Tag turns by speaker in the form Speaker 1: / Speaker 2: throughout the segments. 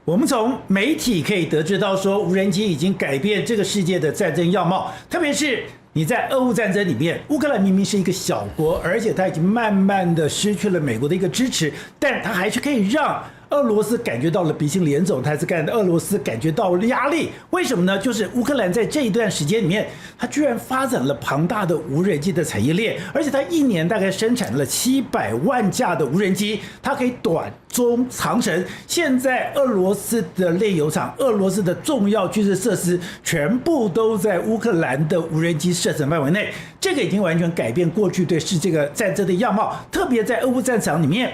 Speaker 1: 我们从媒体可以得知到说，无人机已经改变这个世界的战争样貌，特别是你在俄乌战争里面，乌克兰明明是一个小国，而且它已经慢慢的失去了美国的一个支持，但它还是可以让俄罗斯感觉到了鼻青脸肿，它是俄罗斯感觉到了压力。为什么呢？就是乌克兰在这一段时间里面，它居然发展了庞大的无人机的产业链，而且它一年大概生产了700万架的无人机，它可以短、中、长程。现在俄罗斯的炼油厂、俄罗斯的重要军事设施，全部都在乌克兰的无人机射程范围内。这个已经完全改变过去对这个战争的样貌，特别在俄乌战场里面。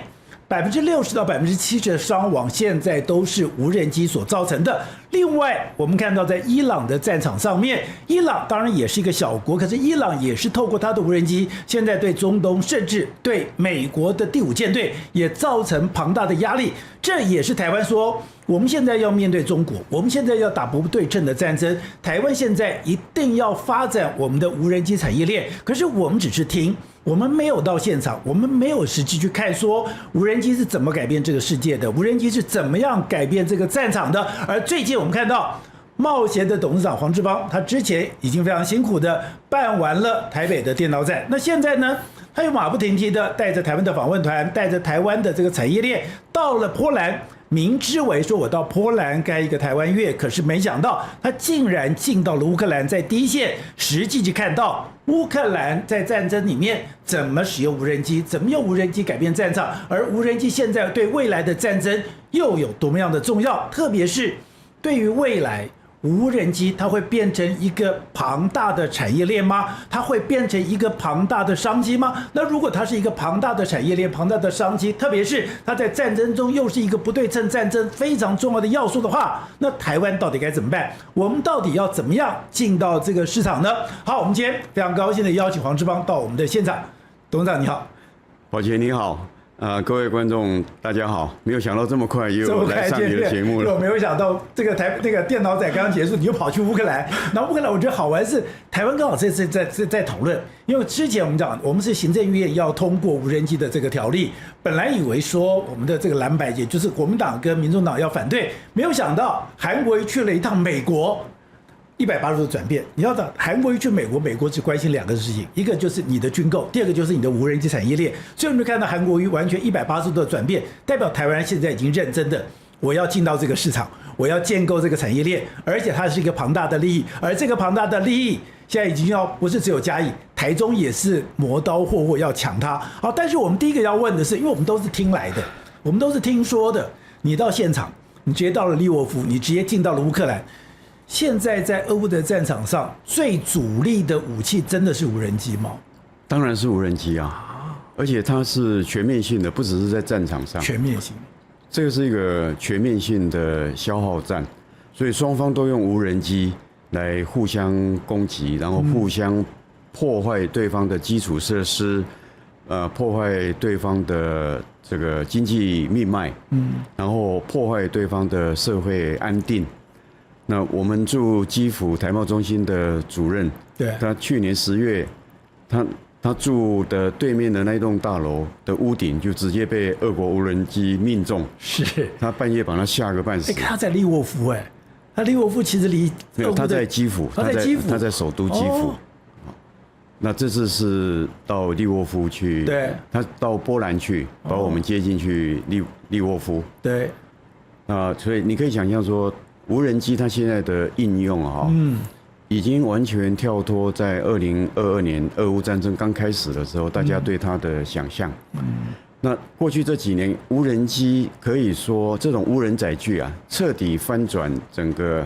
Speaker 1: 60%到70%的伤亡现在都是无人机所造成的。另外，我们看到在伊朗的战场上面，伊朗当然也是一个小国，可是伊朗也是透过它的无人机，现在对中东甚至对美国的第5舰队也造成庞大的压力。这也是台湾说，我们现在要面对中国，我们现在要打不对称的战争，台湾现在一定要发展我们的无人机产业链。可是我们只是听。我们没有到现场，我们没有实际去看说无人机是怎么改变这个世界的，无人机是怎么样改变这个战场的。而最近我们看到冒险的董事长黄志邦，他之前已经非常辛苦的办完了台北的电脑展，那现在呢，他又马不停蹄的带着台湾的访问团，带着台湾的这个产业链到了波兰。明知为说我到波兰盖一个台湾月，可是没想到他竟然进到了乌克兰，在第一线实际去看到乌克兰在战争里面怎么使用无人机，怎么用无人机改变战场，而无人机现在对未来的战争又有多么样的重要，特别是对于未来。无人机它会变成一个庞大的产业链吗？它会变成一个庞大的商机吗？那如果它是一个庞大的产业链、庞大的商机，特别是它在战争中又是一个不对称战争非常重要的要素的话，那台湾到底该怎么办？我们到底要怎么样进到这个市场呢？好，我们今天非常高兴的邀请黄志邦到我们的现场。董事长你好。
Speaker 2: 宝杰你好。各位观众，大家好！没有想到这么快又来上你的节目了。
Speaker 1: 我没有想到这个电脑展刚刚结束，你就跑去乌克兰。然后乌克兰我觉得好玩是台湾刚好这次在讨论，因为之前我们讲我们是行政院要通过无人机的这个条例，本来以为说我们的这个蓝白也就是国民党跟民众党要反对，没有想到韩国去了一趟美国。180度转变，你要知道，韩国一去美国，美国只关心2个事情，一个就是你的军购，第二个就是你的无人机产业链。所以我们就看到韩国瑜完全180度的转变，代表台湾现在已经认真的，我要进到这个市场，我要建构这个产业链，而且它是一个庞大的利益，而这个庞大的利益现在已经要不是只有嘉义，台中也是磨刀霍霍要抢它。好，但是我们第一个要问的是，因为我们都是听来的，我们都是听说的，你到现场，你直接到了利沃夫，你直接进到了乌克兰。现在在俄乌的战场上，最主力的武器真的是无人机吗？
Speaker 2: 当然是无人机啊，而且它是全面性的，不只是在战场上。
Speaker 1: 全面性，
Speaker 2: 这个是一个全面性的消耗战，所以双方都用无人机来互相攻击，然后互相破坏对方的基础设施，破坏对方的这个经济命脉，然后破坏对方的社会安定。那我们驻基辅台贸中心的主任，
Speaker 1: 对，
Speaker 2: 他去年10月，他住的对面的那栋大楼的屋顶就直接被俄国无人机命中，
Speaker 1: 是
Speaker 2: 他半夜把他吓个半死。
Speaker 1: 他在利沃夫他利沃夫其实离
Speaker 2: 没有，他在基辅，他在首都基辅。那这次是到利沃夫去，
Speaker 1: 对，
Speaker 2: 他到波兰去，把我们接进去利沃夫。
Speaker 1: 对，
Speaker 2: 所以你可以想象说。无人机它现在的应用已经完全跳脱在2022年俄乌战争刚开始的时候，大家对它的想象。那过去这几年，无人机可以说这种无人载具彻底翻转整个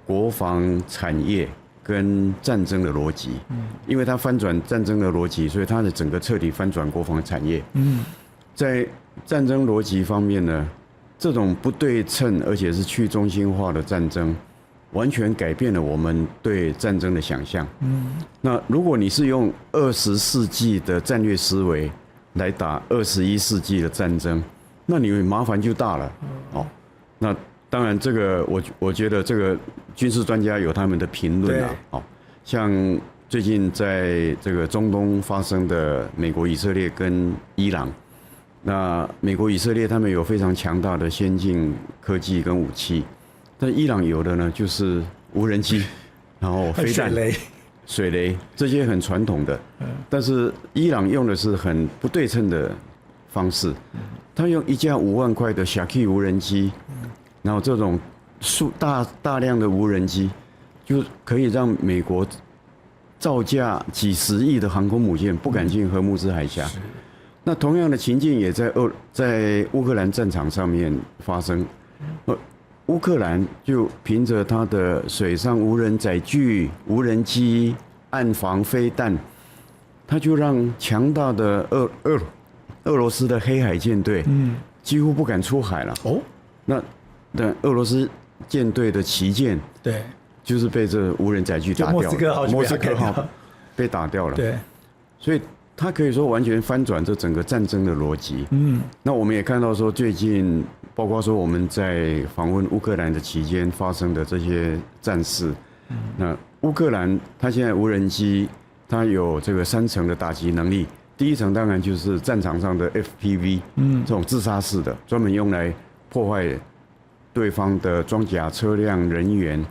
Speaker 2: 国防产业跟战争的逻辑。因为它翻转战争的逻辑，所以它的整个彻底翻转国防产业。在战争逻辑方面呢？这种不对称而且是去中心化的战争，完全改变了我们对战争的想象。那如果你是用20世纪的战略思维来打21世纪的战争，那你麻烦就大了。那当然这个我觉得这个军事专家有他们的评论像最近在这个中东发生的美国、以色列跟伊朗。那美国、以色列他们有非常强大的先进科技跟武器，但伊朗有的呢就是无人机，然后飞弹、水雷这些很传统的，但是伊朗用的是很不对称的方式，他用一架5万块的 Shaki 无人机，然后这种大量的无人机，就可以让美国造价几十亿的航空母舰不敢进荷姆兹海峡。那同样的情境也在乌克兰战场上面发生，乌克兰就凭着它的水上无人载具、无人机、岸防飞弹，它就让强大的俄罗斯的黑海舰队，几乎不敢出海了。哦，那俄罗斯舰队的旗舰，对，就是被这无人载具打掉了。莫斯科号被打掉了。对，所以它可以说完全翻转这整个战争的逻辑。那我们也看到说，最近包括说我们在访问乌克兰的期间发生的这些战事，那乌克兰它现在无人机，它有这个3层的打击能力。第一层当然就是战场上的 FPV，这种自杀式的，专门用来破坏对方的装甲车辆人员。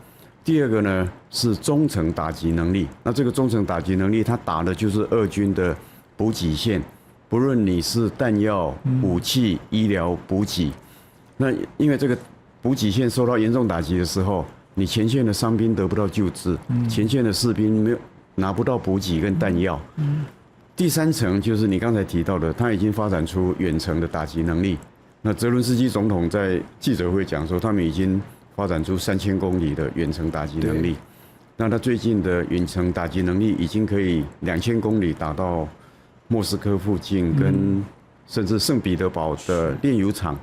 Speaker 2: 第二个呢是中程打击能力，那这个中程打击能力，它打的就是俄军的补给线，不论你是弹药、武器、医疗补给，那因为这个补给线受到严重打击的时候，你前线的伤兵得不到救治，前线的士兵拿不到补给跟弹药。第3层就是你刚才提到的，他已经发展出远程的打击能力。那泽伦斯基总统在记者会讲说，他们已经发展出3000公里的远程打击能力。那他最近的远程打击能力已经可以2000公里打到莫斯科附近，跟甚至圣彼得堡的炼油厂。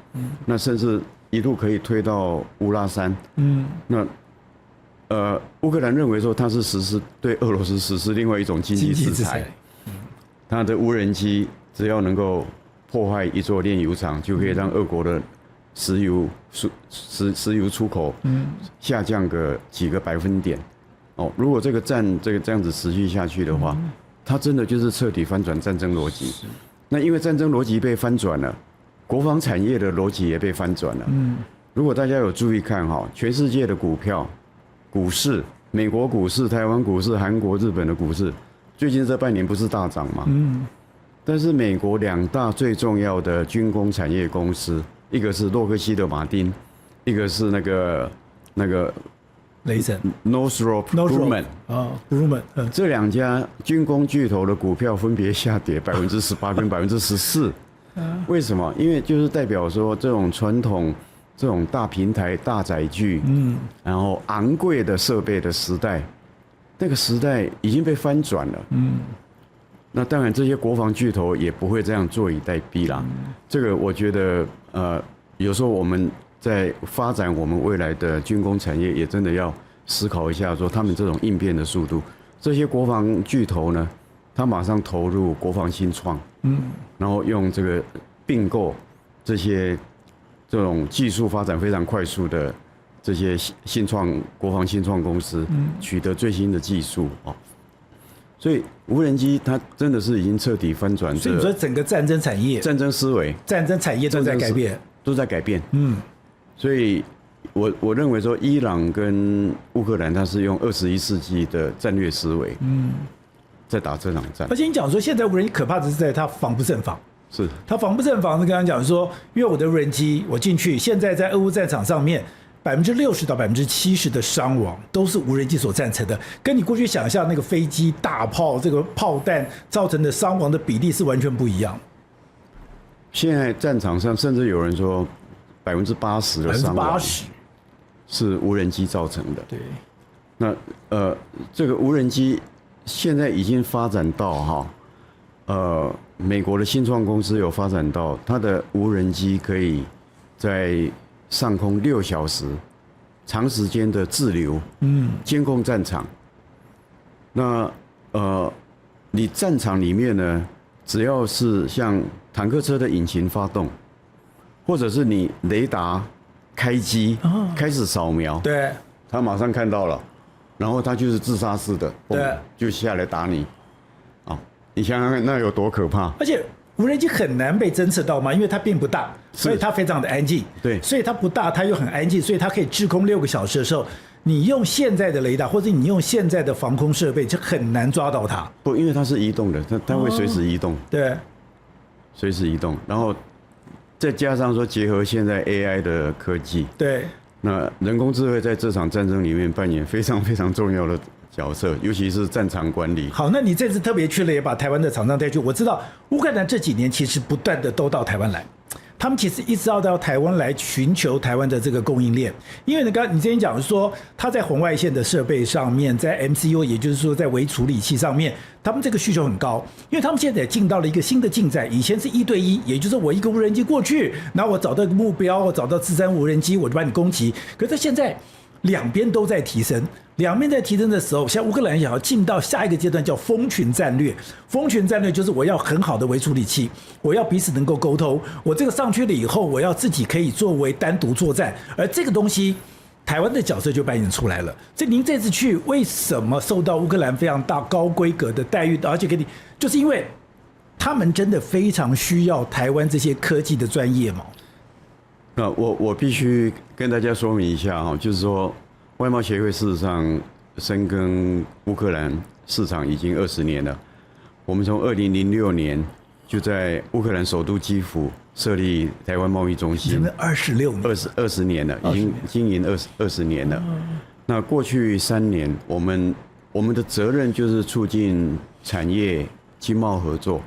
Speaker 2: 那甚至一路可以推到乌拉山。那乌克兰认为说他是对俄罗斯实施另外一种经济制裁。他的无人机只要能够破坏一座炼油厂，就可以让俄国的石油出口下降个几个百分点。哦，如果这个这样子持续下去的话，它真的就是彻底翻转战争逻辑。那因为战争逻辑被翻转了，国防产业的逻辑也被翻转了。如果大家有注意看哈，全世界的股市，美国股市、台湾股市、韩国、日本的股市。最近这半年不是大涨吗？但是美国2大最重要的军工产业公司，一个是洛克希德马丁，一个是那个
Speaker 1: 雷神
Speaker 2: Northrop Grumman
Speaker 1: ，Grumman，
Speaker 2: 这2家军工巨头的股票分别下跌18%跟14%。为什么？因为就是代表说这种传统、这种大平台、大载具，然后昂贵的设备的时代。那个时代已经被翻转了，那当然这些国防巨头也不会这样坐以待毙啦。这个我觉得，有时候我们在发展我们未来的军工产业，也真的要思考一下，说他们这种应变的速度。这些国防巨头呢，他马上投入国防新创，然后用这个并购这种技术发展非常快速的。这些国防新创公司取得最新的技术哦，所以无人机它真的是已经彻底翻转。
Speaker 1: 所以你说整个战争产业、
Speaker 2: 战争思维、
Speaker 1: 战争产业都在改变，
Speaker 2: 都在改变。所以我认为说，伊朗跟乌克兰它是用21世纪的战略思维，在打这场战。
Speaker 1: 而且你讲说，现在无人机可怕的是在它防不胜防。
Speaker 2: 是
Speaker 1: 它防不胜防，跟刚讲说，因为我的无人机我进去，现在在俄乌战场上面。60%到70%的伤亡都是无人机所造成的，跟你过去想象那个飞机、大炮、这个炮弹造成的伤亡的比例是完全不一样。
Speaker 2: 现在战场上甚至有人说80%的伤亡是无人机造成的。
Speaker 1: 对，
Speaker 2: 那这个无人机现在已经发展到美国的新创公司有发展到它的无人机可以在上空6小时，长时间的滞留，监控战场。那你战场里面呢，只要是像坦克车的引擎发动，或者是你雷达开机，开始扫描，
Speaker 1: 对，
Speaker 2: 他马上看到了，然后他就是自杀式的，
Speaker 1: 对，
Speaker 2: 就下来打你，你想想看那有多可怕？
Speaker 1: 而且无人机很难被侦测到吗？因为它并不大，所以它非常的安静。
Speaker 2: 对，
Speaker 1: 所以它不大，它又很安静，所以它可以滞空6个小时的时候，你用现在的雷达或者你用现在的防空设备，就很难抓到它。
Speaker 2: 不，因为它是移动的，它会随时移动。
Speaker 1: 对，
Speaker 2: 随时移动，然后再加上说结合现在 AI 的科技，
Speaker 1: 对，
Speaker 2: 那人工智慧在这场战争里面扮演非常非常重要的角色，尤其是战场管理。
Speaker 1: 好，那你这次特别去了，也把台湾的厂商带去。我知道乌克兰这几年其实不断的都到台湾来，他们其实一直要到台湾来寻求台湾的这个供应链，因为你之前讲说，他在红外线的设备上面，在 MCU， 也就是说在微处理器上面，他们这个需求很高，因为他们现在也进到了一个新的竞赛，以前是1对1，也就是我一个无人机过去，然后我找到一个目标，我找到自身无人机，我就把你攻击。可是现在两边都在提升，两边在提升的时候，像乌克兰也要进到下一个阶段，叫蜂群战略。蜂群战略就是我要很好的微处理器，我要彼此能够沟通，我这个上去了以后，我要自己可以作为单独作战，而这个东西台湾的角色就扮演出来了。所以您这次去为什么受到乌克兰非常大高规格的待遇，而且给你，就是因为他们真的非常需要台湾这些科技的专业嘛？
Speaker 2: 那我必须跟大家说明一下哈，就是说外贸协会事实上深耕乌克兰市场已经20年了。我们从2006年就在乌克兰首都基辅设立台湾贸易中心
Speaker 1: ，26年
Speaker 2: ，20年了，已经经营20年了。那过去3年，我们的责任就是促进产业经贸合作，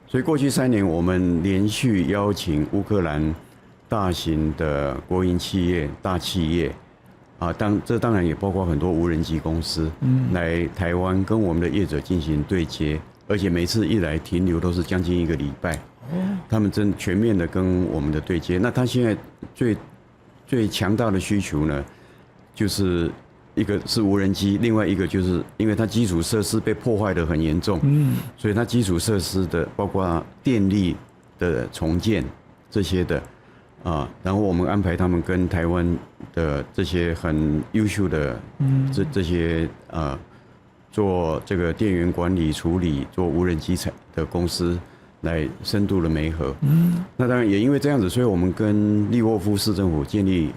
Speaker 2: 所以过去3年，我们连续邀请乌克兰大型的国营企业、大企业，这当然也包括很多无人机公司，来台湾跟我们的业者进行对接，而且每次一来停留都是将近1个礼拜，他们真全面的跟我们的对接。那他现在最强大的需求呢，就是一个是无人机，另外一个就是因为它基础设施被破坏得很严重，所以它基础设施的包括电力的重建这些的。然后我们安排他们跟台湾的这些很优秀的这些做这个电源管理处理、做无人机的公司来深度的媒合。那当然也因为这样子，所以我们跟利沃夫市政府建立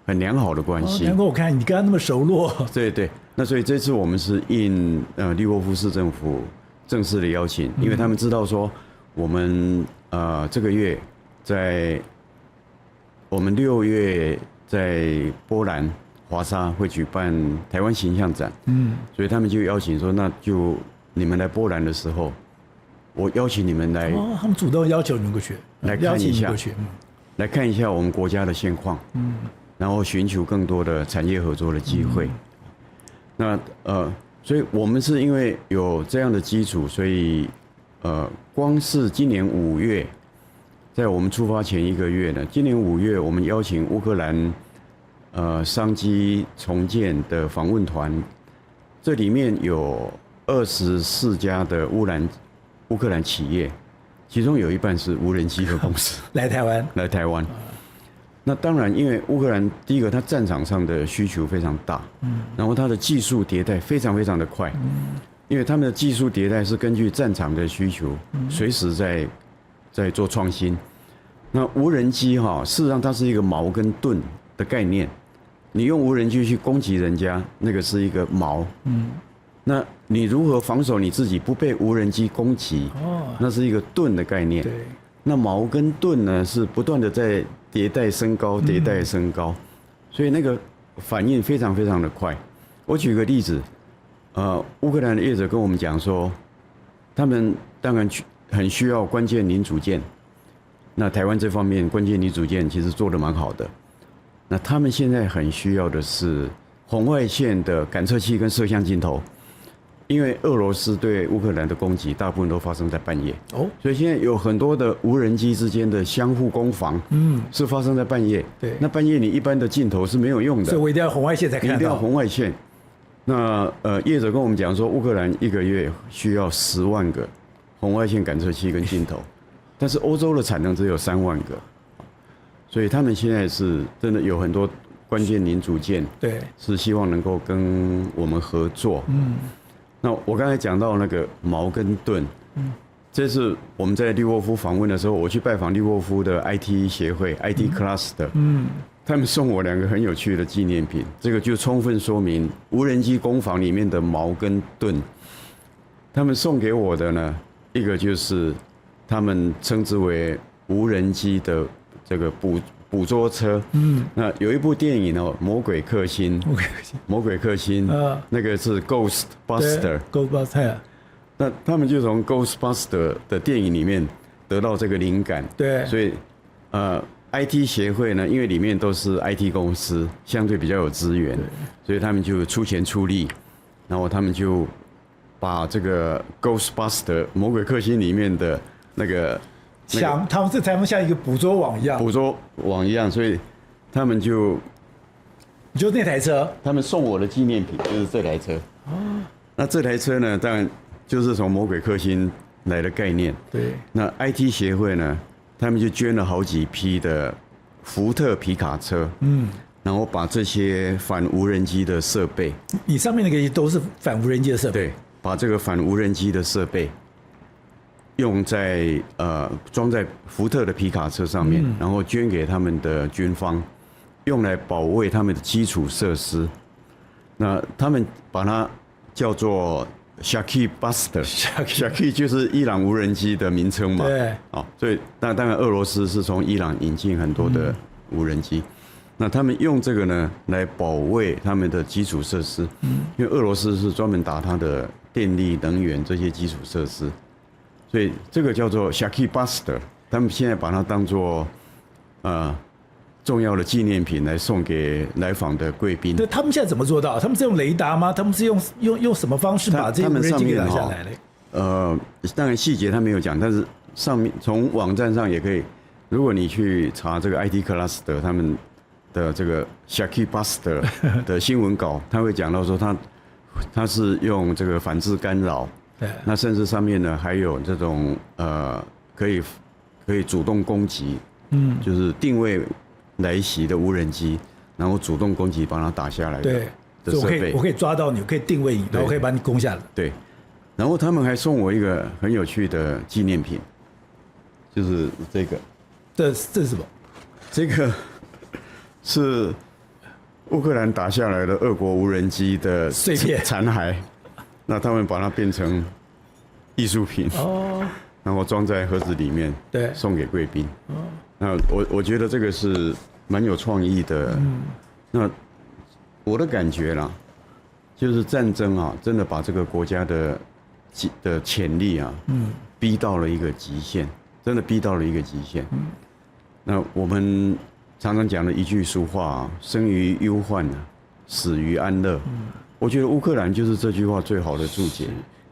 Speaker 2: 很良好的关系。
Speaker 1: 难怪我看你跟他那么熟络。
Speaker 2: 对对，那所以这次我们是应利沃夫市政府正式的邀请，因为他们知道说我们这个月我们6月在波兰华沙会举办台湾形象展，所以他们就邀请说，那就你们来波兰的时候，我邀请你们来，
Speaker 1: 他们主动要求你们过去，
Speaker 2: 来看一下，来看一下我们国家的现况，然后寻求更多的产业合作的机会。那所以我们是因为有这样的基础，所以光是今年5月。在我们出发前1个月呢，今年5月，我们邀请乌克兰商机重建的访问团，这里面有24家的乌克兰企业，其中有一半是无人机的公司
Speaker 1: 来台湾。
Speaker 2: 那当然，因为乌克兰第一个，它战场上的需求非常大，然后它的技术迭代非常非常的快，因为他们的技术迭代是根据战场的需求，随时在做创新。那无人机事实上它是一个矛跟盾的概念。你用无人机去攻击人家，那个是一个矛。那你如何防守你自己不被无人机攻击？那是一个盾的概念。
Speaker 1: 对。
Speaker 2: 那矛跟盾呢，是不断的在迭代升高，迭代升高，所以那个反应非常非常的快。我举个例子，乌克兰的业者跟我们讲说，他们当然很需要关键零组件。那台湾这方面关键零组件其实做得蛮好的。那他们现在很需要的是红外线的感测器跟摄像镜头，因为俄罗斯对乌克兰的攻击大部分都发生在半夜，所以现在有很多的无人机之间的相互攻防，是发生在半夜。
Speaker 1: 对，
Speaker 2: 那半夜你一般的镜头是没有用的，
Speaker 1: 所以我一定要红外线才看到。
Speaker 2: 一定要红外线。那业者跟我们讲说，乌克兰1个月需要10万个红外线感测器跟镜头。但是欧洲的产能只有3万个，所以他们现在是真的有很多关键零组件，
Speaker 1: 对，
Speaker 2: 是希望能够跟我们合作。那我刚才讲到那个矛跟盾，这次我们在利沃夫访问的时候，我去拜访利沃夫的 IT 协会 IT Cluster，他们送我2个很有趣的纪念品，这个就充分说明无人机工坊里面的矛跟盾。他们送给我的呢，一个就是他们称之为无人机的这个捕捉车，那有一部电影哦，《魔鬼克星》，那个是 Ghostbuster， 那他们就从 Ghostbuster 的电影里面得到这个灵感，
Speaker 1: 对，
Speaker 2: 所以IT 协会呢，因为里面都是 IT 公司，相对比较有资源，所以他们就出钱出力，然后他们就把这个 Ghostbuster 魔鬼克星里面的那个
Speaker 1: 他们这才能像一个捕捉网一样，
Speaker 2: 所以他们就
Speaker 1: 那台车，
Speaker 2: 他们送我的纪念品就是这台车。那这台车呢，当然就是从魔鬼克星来的概念。
Speaker 1: 对。
Speaker 2: 那 IT 协会呢，他们就捐了好几批的福特皮卡车，然后把这些反无人机的设备，
Speaker 1: 你上面那个都是反无人机的设备，
Speaker 2: 对，把这个反无人机的设备用在装在福特的皮卡车上面，然后捐给他们的军方，用来保卫他们的基础设施。那他们把它叫做 Shaki Buster，Shaki 就是伊朗无人机的名称嘛。
Speaker 1: 对。
Speaker 2: 所以当然俄罗斯是从伊朗引进很多的无人机，那他们用这个呢来保卫他们的基础设施，因为俄罗斯是专门打它的电力、能源这些基础设施，所以这个叫做 Shaki Buster， 他们现在把它当作重要的纪念品来送给来访的贵宾。
Speaker 1: 对，他们现在怎么做到？他们是用雷达吗？他们是用什么方式把这些无人机给打下来的？
Speaker 2: 当然细节他没有讲，但是上面从网站上也可以，如果你去查这个 IT Cluster 他们的这个 Shaki Buster 的新闻稿，他会讲到说他是用这个反制干扰，那甚至上面呢还有这种可以主动攻击，就是定位来袭的无人机，然后主动攻击把它打下来的设备，
Speaker 1: 我可以抓到你，我可以定位你，然后可以把你攻下来。
Speaker 2: 对，然后他们还送我一个很有趣的纪念品，就是这个。
Speaker 1: 这是什么？
Speaker 2: 这个是乌克兰打下来的俄国无人机的
Speaker 1: 碎片
Speaker 2: 残骸，那他们把它变成艺术品，然后装在盒子里面，
Speaker 1: 对，
Speaker 2: 送给贵宾。那我觉得这个是蛮有创意的。那我的感觉啦，就是战争啊，真的把这个国家的潜力啊，逼到了一个极限，真的逼到了一个极限。那我们常常讲的一句俗话啊，生于忧患啊，死于安乐。我觉得乌克兰就是这句话最好的注解，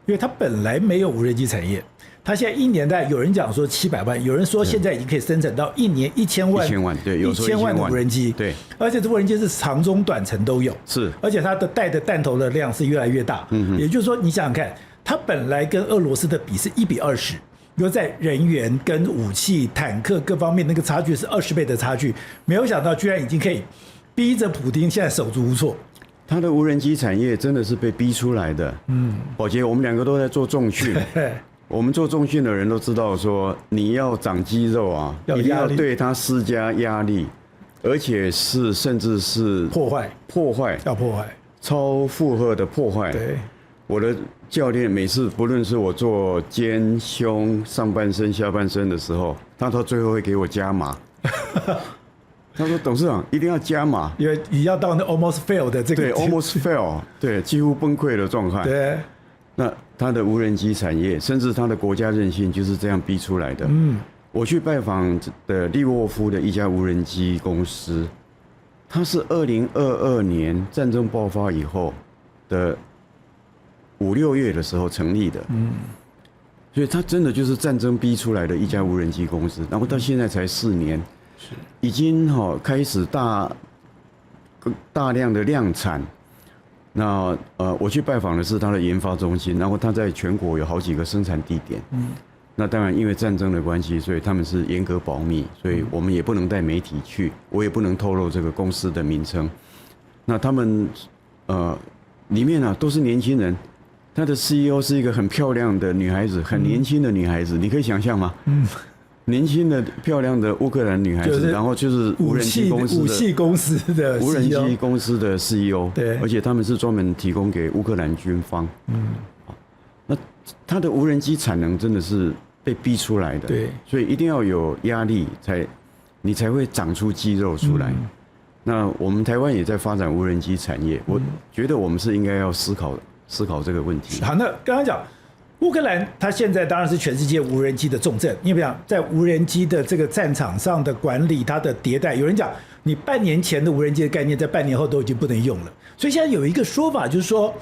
Speaker 1: 因为它本来没有无人机产业。它现在一年有人讲说700万，有人说现在已经可以生产到一年1000万
Speaker 2: ，1000万，对，有时候
Speaker 1: 1000万的无人机，
Speaker 2: 对，
Speaker 1: 而且这无人机是长中短程都有，
Speaker 2: 是，
Speaker 1: 而且它的带的弹头的量是越来越大，也就是说，你想想看，它本来跟俄罗斯的比是1:20，比如在人员跟武器、坦克各方面那个差距是20倍的差距，没有想到居然已经可以逼着普丁现在手足无措。
Speaker 2: 他的无人机产业真的是被逼出来的。宝杰，我们2个都在做重训。我们做重训的人都知道说，你要长肌肉啊，一定要对它施加压力，而且甚至是
Speaker 1: 破坏，要破坏，
Speaker 2: 超负荷的破坏。
Speaker 1: 对，
Speaker 2: 我的教练每次不论是我做肩、胸、上半身、下半身的时候，他到最后会给我加码。他说：“董事长一定要加码，
Speaker 1: 因为你要到那 almost fail 的这个，
Speaker 2: 对 almost fail， 对，几乎崩溃的状态。
Speaker 1: 对。”
Speaker 2: 那他的无人机产业，甚至他的国家韧性就是这样逼出来的。我去拜访的利沃夫的一家无人机公司，它是2022年战争爆发以后的5、6月的时候成立的。所以它真的就是战争逼出来的一家无人机公司，然后到现在才4年，已经开始大量的量产。那我去拜访的是他的研发中心，然后他在全国有好几个生产地点。那当然因为战争的关系，所以他们是严格保密，所以我们也不能带媒体去，我也不能透露这个公司的名称。那他们里面啊都是年轻人，他的 CEO 是一个很漂亮的女孩子，很年轻的女孩子，你可以想象吗？年轻的漂亮的乌克兰女孩子，然后就是无人机公司的
Speaker 1: 武器公司的 CEO
Speaker 2: 无人机公司的 CEO，
Speaker 1: 对，
Speaker 2: 而且他们是专门提供给乌克兰军方。那他的无人机产能真的是被逼出来的，
Speaker 1: 对，
Speaker 2: 所以一定要有压力你才会长出肌肉出来。那我们台湾也在发展无人机产业，我觉得我们是应该要思考这个问题。
Speaker 1: 好，那刚刚讲乌克兰，它现在当然是全世界无人机的重镇。你比方在无人机的这个战场上的管理，它的迭代，有人讲你半年前的无人机的概念，在半年后都已经不能用了。所以现在有一个说法，就是说，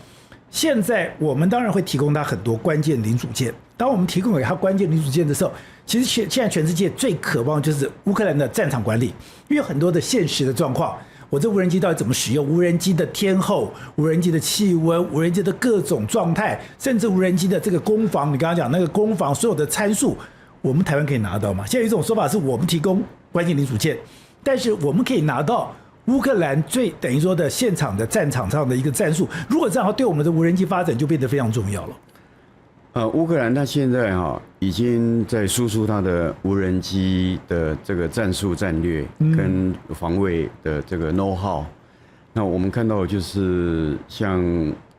Speaker 1: 现在我们当然会提供它很多关键零组件。当我们提供给它关键零组件的时候，其实现在全世界最渴望就是乌克兰的战场管理，因为有很多的现实的状况。我这无人机到底怎么使用？无人机的天候、无人机的气温、无人机的各种状态，甚至无人机的这个攻防，你刚刚讲那个攻防所有的参数，我们台湾可以拿到吗？现在有一种说法是我们提供关键零组件，但是我们可以拿到乌克兰最等于说的现场的战场上的一个战术。如果这样，对我们的无人机发展就变得非常重要了。
Speaker 2: 乌克兰它现在已经在输出它的无人机的这个战术战略跟防卫的这个 know how。那我们看到就是像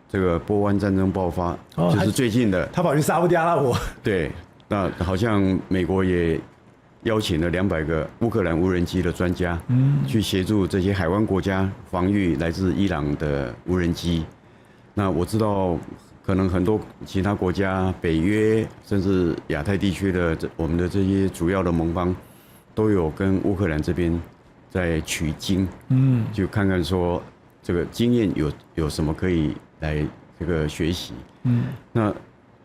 Speaker 2: 这个波湾战争爆发，就是最近的，
Speaker 1: 他跑去沙烏地阿拉伯。
Speaker 2: 对，那好像美国也邀请了200个乌克兰无人机的专家，去协助这些海湾国家防御来自伊朗的无人机。那我知道。可能很多其他国家，北约甚至亚太地区的我们的这些主要的盟邦，都有跟乌克兰这边在取经，就看看说这个经验有什么可以来这个学习。那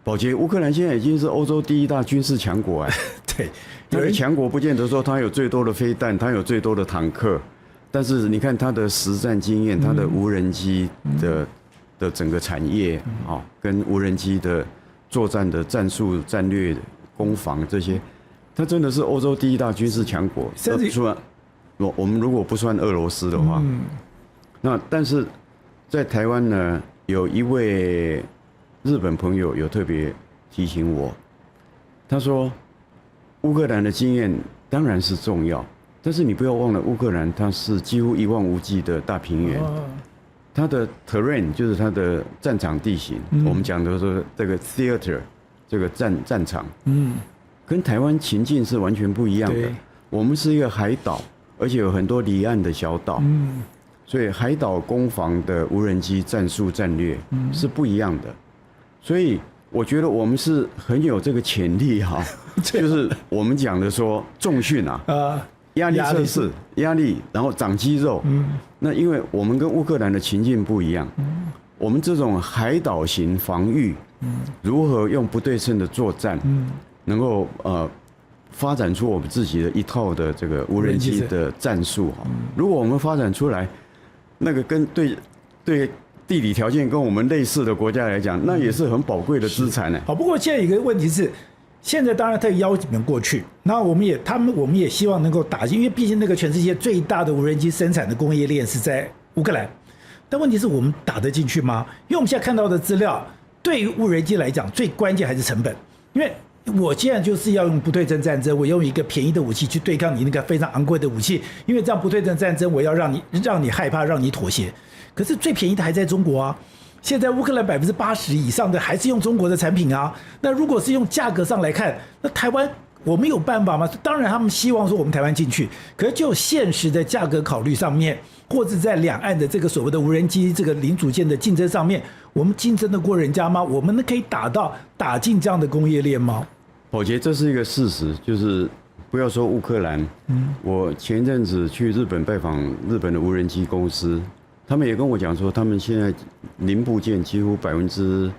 Speaker 2: 宝洁，乌克兰现在已经是欧洲第1大军事强国
Speaker 1: 对，
Speaker 2: 它的强国不见得说它有最多的飞弹，它有最多的坦克，但是你看它的实战经验，它的无人机的整个产业跟无人机的作战的战术、战略、攻防这些，它真的是欧洲第1大军事强国。甚至说，我们如果不算俄罗斯的话，那但是在台湾呢，有一位日本朋友有特别提醒我，他说，乌克兰的经验当然是重要，但是你不要忘了，乌克兰它是几乎一望无际的大平原。它的 terrain 就是它的战场地形，我们讲的说这个 theater 这个战场，跟台湾情境是完全不一样的。我们是一个海岛，而且有很多离岸的小岛，所以海岛攻防的无人机战术战略是不一样的。所以我觉得我们是很有这个潜力就是我们讲的说重训压力测试、压力，然后长肌肉。那因为我们跟乌克兰的情境不一样，我们这种海岛型防御，如何用不对称的作战，能够发展出我们自己的一套的这个无人机的战术如果我们发展出来，那个跟对地理条件跟我们类似的国家来讲，那也是很宝贵的资产呢。
Speaker 1: 好，不过现在有一个问题是。现在当然他邀请过去，那我们也希望能够打进，因为毕竟那个全世界最大的无人机生产的工业链是在乌克兰，但问题是我们打得进去吗？因为我们现在看到的资料，对于无人机来讲，最关键还是成本，因为我现在就是要用不对称战争，我用一个便宜的武器去对抗你那个非常昂贵的武器，因为这样不对称战争，我要让你害怕，让你妥协，可是最便宜的还在中国啊。现在乌克兰80%以上的还是用中国的产品啊。那如果是用价格上来看，那台湾我们有办法吗？当然他们希望说我们台湾进去，可是就现实的价格考虑上面，或者在两岸的这个所谓的无人机这个零组件的竞争上面，我们竞争得过人家吗？我们可以打进这样的工业链吗？
Speaker 2: 宝洁，这是一个事实，就是不要说乌克兰，我前一阵子去日本拜访日本的无人机公司。他们也跟我讲说，他们现在零部件几乎80%，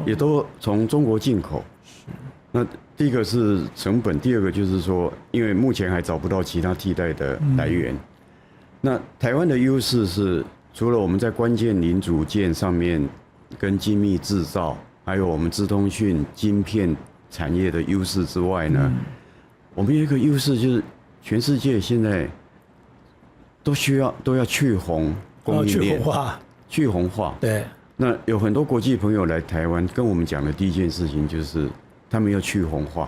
Speaker 2: 也都从中国进口。那第一个是成本，第二个就是说，因为目前还找不到其他替代的来源。那台湾的优势是，除了我们在关键零组件上面跟精密制造，还有我们资通讯晶片产业的优势之外呢，我们有一个优势就是，全世界现在都要去红供应链，去红化。
Speaker 1: 对，
Speaker 2: 那有很多国际朋友来台湾，跟我们讲的第一件事情就是，他们要去红化，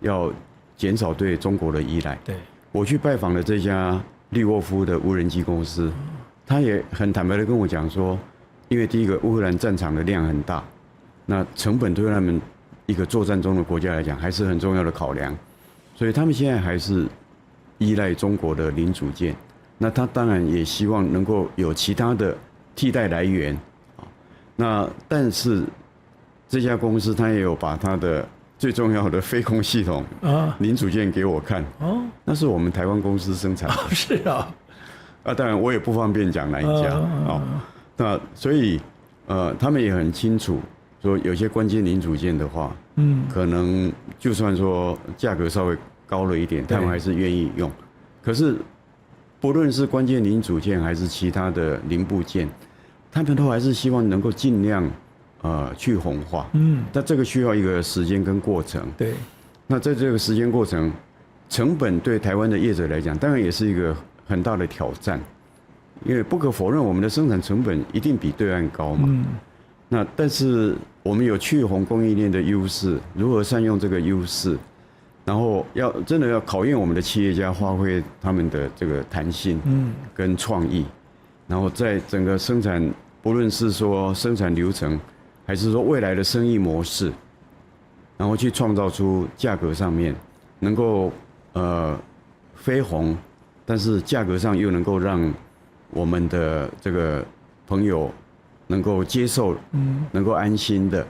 Speaker 2: 要减少对中国的依赖。
Speaker 1: 对，我
Speaker 2: 去拜访了这家利沃夫的无人机公司，他也很坦白的跟我讲说，因为第一个乌克兰战场的量很大，那成本对他们一个作战中的国家来讲还是很重要的考量，所以他们现在还是依赖中国的零组件。那他当然也希望能够有其他的替代来源，那但是这家公司他也有把他的最重要的飞空系统零组件给我看，那是我们台湾公司生产的，
Speaker 1: 是啊，
Speaker 2: 当然我也不方便讲哪一家那所以他们也很清楚说有些关键零组件的话，可能就算说价格稍微高了一点，他们还是愿意用，可是。不论是关键零组件还是其他的零部件，他们都还是希望能够尽量去红化。但这个需要一个时间跟过程。对。那在这个时间过程，成本对台湾的业者来讲，当然也是一个很大的挑战，因为不可否认，我们的生产成本一定比对岸高嘛。那但是我们有去红供应链的优势，如何善用这个优势？然后真的要考验我们的企业家发挥他们的这个弹性，跟创意，然后在整个生产，不论是说生产流程，还是说未来的生意模式，然后去创造出价格上面能够飞红，但是价格上又能够让我们的这个朋友能够接受，能够安心的。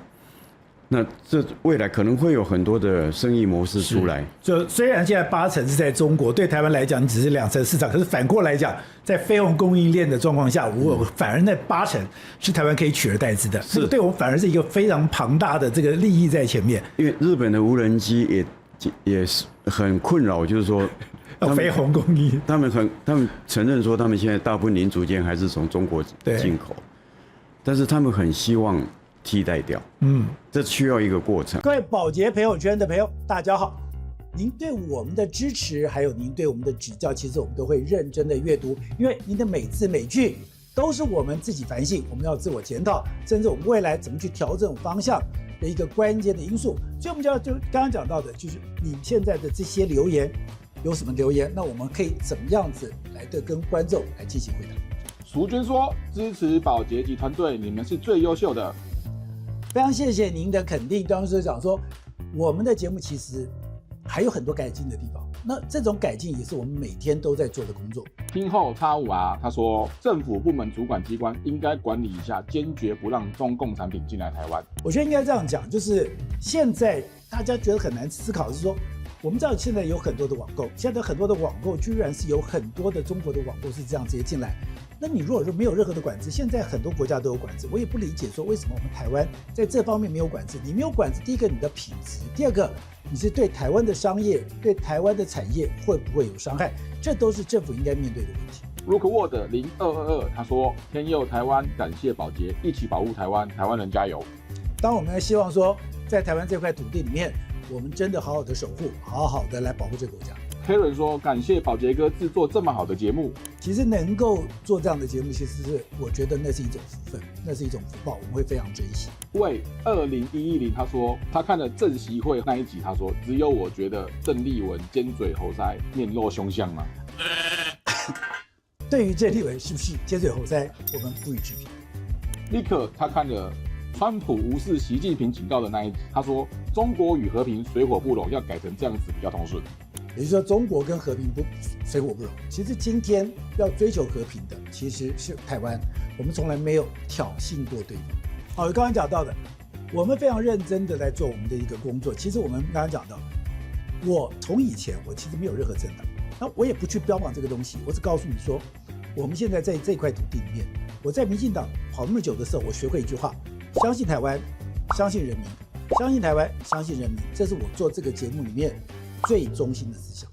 Speaker 2: 那这未来可能会有很多的生意模式出来。
Speaker 1: 就虽然现在8成是在中国，对台湾来讲只是2成市场，可是反过来讲，在非红供应链的状况下，我反而那8成是台湾可以取而代之的，这个对我们反而是一个非常庞大的这个利益在前面。
Speaker 2: 因为日本的无人机也是很困扰，就是说
Speaker 1: 要非红供应，
Speaker 2: 他们承认说他们现在大部分零组件还是从中国进口，但是他们很希望替代掉，这需要一个过程。
Speaker 1: 各位宝洁朋友圈的朋友，大家好，您对我们的支持，还有您对我们的指教，其实我们都会认真的阅读，因为您的每字每句都是我们自己反省，我们要自我检讨，甚至我们未来怎么去调整方向的一个关键的因素。所以我们就刚刚讲到的，就是你现在的这些留言有什么留言，那我们可以怎么样子来的跟观众来进行回答。
Speaker 3: 淑君说：“支持宝洁及团队，你们是最优秀的。”
Speaker 1: 非常谢谢您的肯定。当时讲说，我们的节目其实还有很多改进的地方，那这种改进也是我们每天都在做的工作。
Speaker 3: 听后85R他说，政府部门主管机关应该管理一下，坚决不让中共产品进来台湾。
Speaker 1: 我觉得应该这样讲，就是现在大家觉得很难思考，是说我们知道现在有很多的网购，现在很多的网购居然是有很多的中国的网购是这样直接进来。那你如果说没有任何的管制，现在很多国家都有管制，我也不理解说为什么我们台湾在这方面没有管制。你没有管制，第一个你的品质，第二个你是对台湾的商业、对台湾的产业会不会有伤害，这都是政府应该面对的问题。
Speaker 3: Rookwood 0222他说，天佑台湾，感谢宝洁，一起保护台湾，台湾人加油。
Speaker 1: 当我们希望说，在台湾这块土地里面，我们真的好好的守护，好好的来保护这个国家。
Speaker 3: Karen 说：“感谢宝洁哥制作这么好的节目。
Speaker 1: 其实能够做这样的节目，其实是我觉得那是一种福分，那是一种福报，我们会非常珍惜。”
Speaker 3: 喂，20110他说他看了郑习会那一集，他说只有我觉得郑丽文尖嘴猴腮、面露凶相吗？
Speaker 1: 对于郑丽文是不是尖嘴猴腮，我们不予置评。
Speaker 3: 立刻他看了川普无视习近平警告的那一集，他说中国与和平水火不容，要改成这样子比较通顺。
Speaker 1: 也就是说，中国跟和平水火不容。其实今天要追求和平的其实是台湾，我们从来没有挑衅过对方。好，刚刚讲到的，我们非常认真的在做我们的一个工作。其实我们刚刚讲到，我从以前我其实没有任何政党，那我也不去标榜这个东西，我只告诉你说，我们现在在这块土地里面，我在民进党跑那么久的时候，我学会一句话：相信台湾，相信人民，相信台湾，相信人民，这是我做这个节目里面最中心的思想。